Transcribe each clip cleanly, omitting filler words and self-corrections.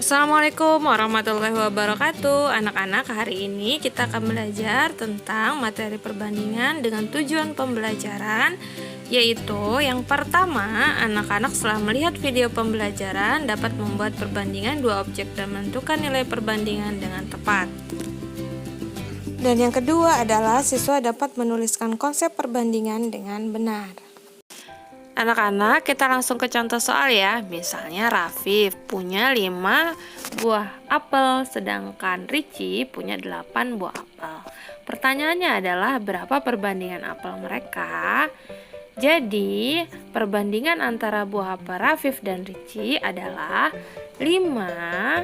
Assalamualaikum warahmatullahi wabarakatuh. Anak-anak, hari ini kita akan belajar tentang materi perbandingan dengan tujuan pembelajaran, yaitu yang pertama, anak-anak setelah melihat video pembelajaran dapat membuat perbandingan dua objek dan menentukan nilai perbandingan dengan tepat. Dan yang kedua adalah siswa dapat menuliskan konsep perbandingan dengan benar. Anak-anak, kita langsung ke contoh soal ya. Misalnya Rafif punya 5 buah apel, sedangkan Ricci punya 8 buah apel. Pertanyaannya adalah berapa perbandingan apel mereka? Jadi, perbandingan antara buah apel Rafif dan Ricci adalah 5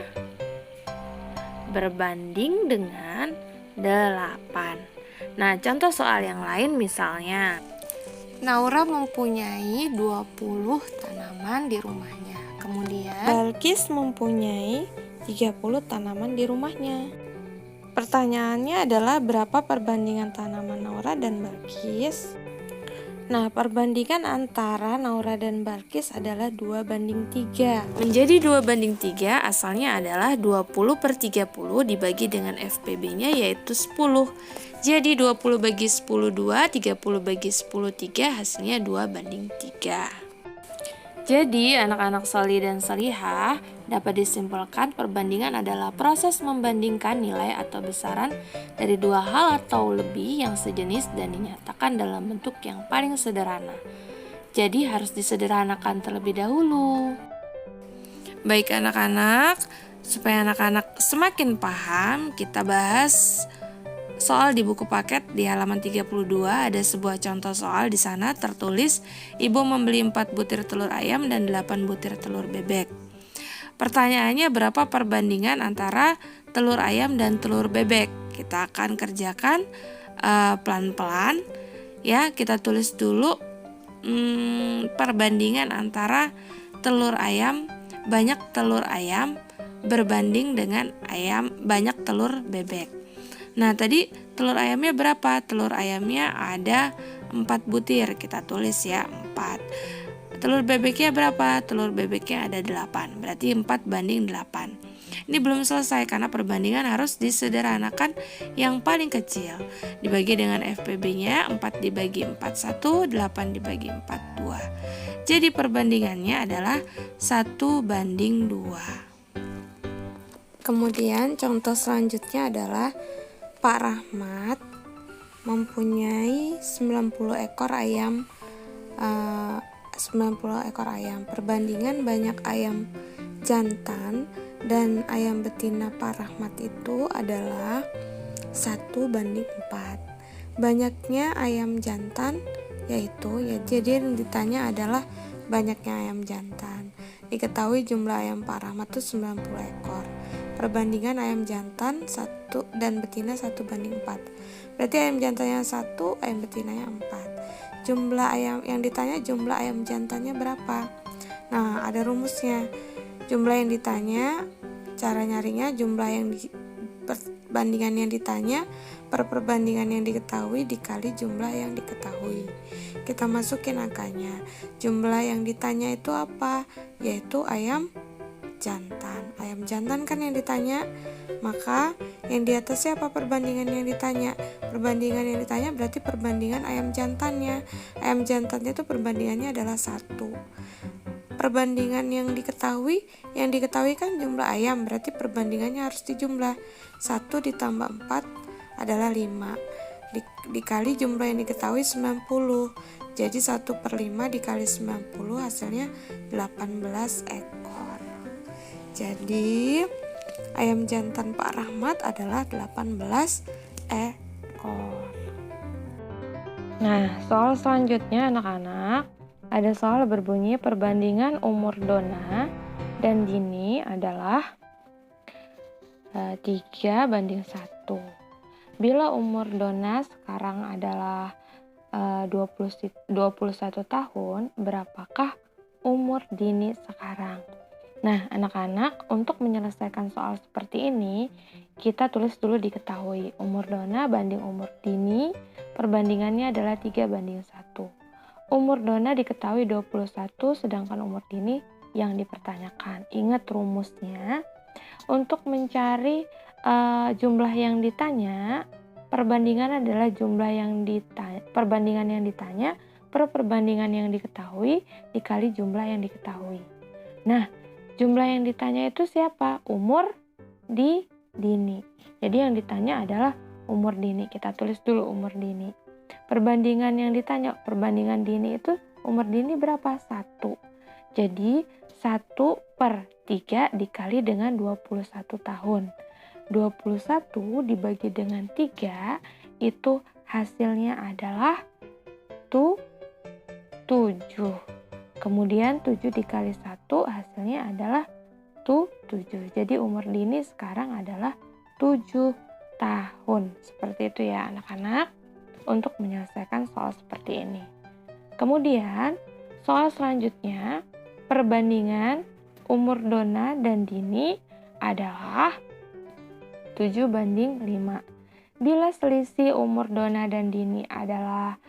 berbanding dengan 8. Nah, contoh soal yang lain misalnya Naura mempunyai 20 tanaman di rumahnya. Kemudian Balkis mempunyai 30 tanaman di rumahnya. Pertanyaannya adalah berapa perbandingan tanaman Naura dan Balkis? Nah, perbandingan antara Naura dan Balkis adalah 2:3. Menjadi 2:3 asalnya adalah 20/30 dibagi dengan FPB-nya yaitu 10. Jadi 20 bagi 10 2, 30 bagi 10 3, hasilnya 2:3. Jadi anak-anak Soli dan Solihah dapat disimpulkan perbandingan adalah proses membandingkan nilai atau besaran dari dua hal atau lebih yang sejenis dan dinyatakan dalam bentuk yang paling sederhana. Jadi harus disederhanakan terlebih dahulu. Baik anak-anak, supaya anak-anak semakin paham, kita bahas soal di buku paket di halaman 32. Ada sebuah contoh soal di sana tertulis ibu membeli 4 butir telur ayam dan 8 butir telur bebek. Pertanyaannya berapa perbandingan antara telur ayam dan telur bebek? Kita akan kerjakan pelan-pelan ya. Kita tulis dulu perbandingan antara telur ayam, banyak telur ayam berbanding dengan banyak telur bebek. Nah, tadi telur ayamnya berapa? Telur ayamnya ada 4 butir. Kita tulis ya, 4. Telur bebeknya berapa? Telur bebeknya ada 8. Berarti 4:8. Ini belum selesai karena perbandingan harus disederhanakan yang paling kecil. Dibagi dengan FPB-nya 4 dibagi 4 1, 8 dibagi 4 2. Jadi perbandingannya adalah 1:2. Kemudian contoh selanjutnya adalah Pak Rahmat mempunyai 90 ekor ayam. 90 ekor ayam. Perbandingan banyak ayam jantan dan ayam betina Pak Rahmat itu adalah 1:4. Banyaknya ayam jantan yaitu jadi yang ditanya adalah banyaknya ayam jantan. Diketahui jumlah ayam Pak Rahmat itu 90 ekor. Perbandingan ayam jantan 1 dan betina 1:4. Berarti ayam jantannya 1, ayam betinanya 4. Jumlah ayam yang ditanya, jumlah ayam jantannya berapa? Nah, ada rumusnya. Jumlah yang ditanya, cara nyarinya jumlah yang perbandingan yang ditanya per perbandingan yang diketahui dikali jumlah yang diketahui. Kita masukin angkanya. Jumlah yang ditanya itu apa? Yaitu ayam jantan. Ayam jantan kan yang ditanya, maka yang di atasnya apa perbandingan yang ditanya? Perbandingan yang ditanya berarti perbandingan ayam jantannya. Ayam jantannya itu perbandingannya adalah 1. Perbandingan yang diketahui kan jumlah ayam, berarti perbandingannya harus dijumlah. 1 ditambah 4 adalah 5. Dikali jumlah yang diketahui 90. Jadi 1/5 dikali 90 hasilnya 18 ekor. Jadi ayam jantan Pak Rahmat adalah 18 ekor. Nah, soal selanjutnya anak-anak, ada soal berbunyi perbandingan umur Dona dan Dini adalah 3:1. Bila umur Dona sekarang adalah 21 tahun, berapakah umur Dini sekarang? Nah, anak-anak, untuk menyelesaikan soal seperti ini, kita tulis dulu diketahui. Umur Dona banding umur Dini, perbandingannya adalah 3:1. Umur Dona diketahui 21, sedangkan umur Dini yang dipertanyakan. Ingat rumusnya, Untuk mencari jumlah yang ditanya, perbandingan adalah jumlah yang ditanya, perbandingan yang ditanya per perbandingan yang diketahui dikali jumlah yang diketahui. Nah, jumlah yang ditanya itu siapa? Umur dini. Jadi yang ditanya adalah umur dini. Kita tulis dulu umur dini. Perbandingan yang ditanya, perbandingan dini itu umur dini berapa? 1. Jadi 1/3 dikali dengan 21 tahun. 21 dibagi dengan 3 itu hasilnya adalah 7. Kemudian 7 dikali 1 hasilnya adalah 7. Jadi umur dini sekarang adalah 7 tahun. Seperti itu ya anak-anak, untuk menyelesaikan soal seperti ini. Kemudian soal selanjutnya, perbandingan umur Dona dan Dini adalah 7:5. Bila selisih umur Dona dan Dini adalah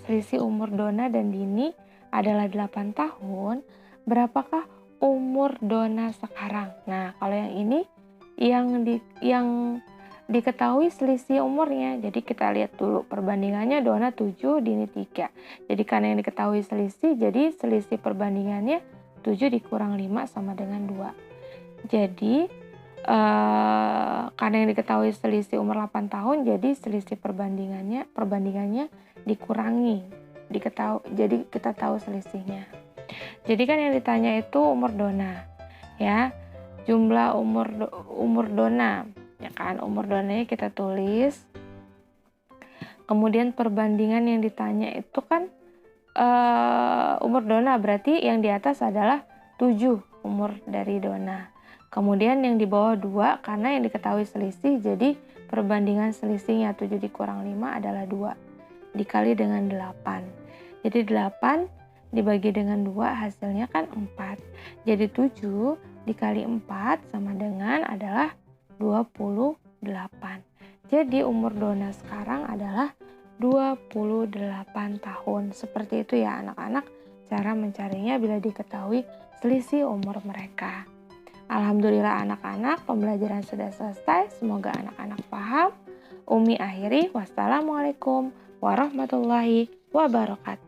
selisih umur Dona dan Dini adalah 8 tahun, berapakah umur Dona sekarang? Nah, kalau yang ini yang diketahui selisih umurnya. Jadi kita lihat dulu perbandingannya, Dona 7, Dini 3. Jadi karena yang diketahui selisih, jadi selisih perbandingannya 7 dikurang 5 sama dengan 2. Jadi karena yang diketahui selisih umur 8 tahun, jadi selisih perbandingannya dikurangi, jadi kita tahu selisihnya. Jadi kan yang ditanya itu umur Dona, ya, jumlah umur Dona, ya kan, umur Donanya kita tulis. Kemudian perbandingan yang ditanya itu kan umur Dona, berarti yang di atas adalah 7 umur dari Dona. Kemudian yang di bawah 2, karena yang diketahui selisih, jadi perbandingan selisihnya 7 dikurang 5 adalah 2 dikali dengan 8. Jadi 8 dibagi dengan 2 hasilnya kan 4. Jadi 7 dikali 4 sama dengan adalah 28. Jadi umur Dona sekarang adalah 28 tahun. Seperti itu ya anak-anak, cara mencarinya bila diketahui selisih umur mereka. Alhamdulillah anak-anak, pembelajaran sudah selesai. Semoga anak-anak paham. Umi akhiri, wassalamualaikum warahmatullahi wabarakatuh.